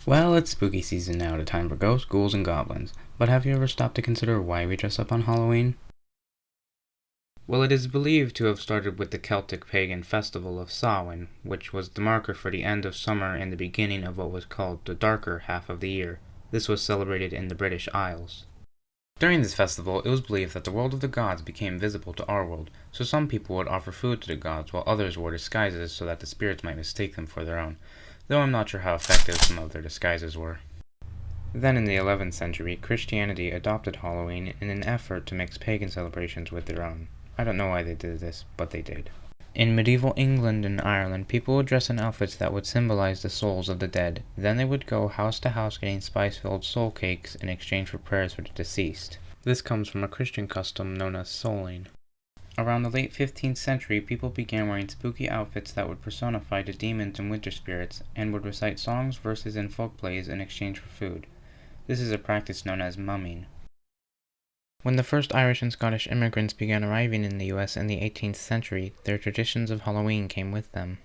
Well, it's spooky season now, a time for ghosts, ghouls, and goblins. But have you ever stopped to consider why we dress up on Halloween? Well, it is believed to have started with the Celtic pagan festival of Samhain, which was the marker for the end of summer and the beginning of what was called the darker half of the year. This was celebrated in the British Isles. During this festival, it was believed that the world of the gods became visible to our world, so some people would offer food to the gods while others wore disguises so that the spirits might mistake them for their own, though I'm not sure how effective some of their disguises were. Then in the 11th century, Christianity adopted Halloween in an effort to mix pagan celebrations with their own. I don't know why they did this, but they did. In medieval England and Ireland, people would dress in outfits that would symbolize the souls of the dead. Then they would go house to house getting spice-filled soul cakes in exchange for prayers for the deceased. This comes from a Christian custom known as souling. Around the late 15th century, people began wearing spooky outfits that would personify the demons and winter spirits, and would recite songs, verses, and folk plays in exchange for food. This is a practice known as mumming. When the first Irish and Scottish immigrants began arriving in the US in the 18th century, their traditions of Halloween came with them.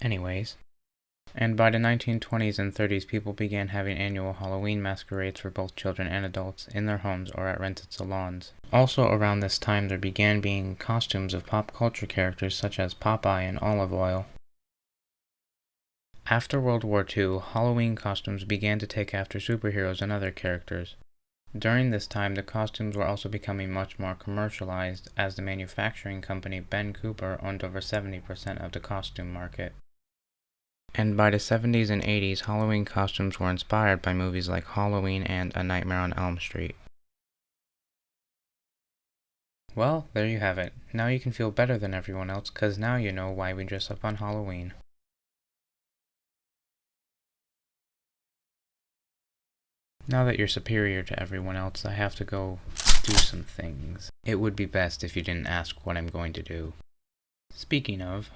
Anyways, and by the 1920s and 30s, people began having annual Halloween masquerades for both children and adults in their homes or at rented salons. Also around this time, there began being costumes of pop culture characters such as Popeye and Olive Oyl. After World War II, Halloween costumes began to take after superheroes and other characters. During this time, the costumes were also becoming much more commercialized, as the manufacturing company Ben Cooper owned over 70% of the costume market. And by the 70s and 80s, Halloween costumes were inspired by movies like Halloween and A Nightmare on Elm Street. Well, there you have it. Now you can feel better than everyone else, 'cause now you know why we dress up on Halloween. Now that you're superior to everyone else, I have to go do some things. It would be best if you didn't ask what I'm going to do. Speaking of,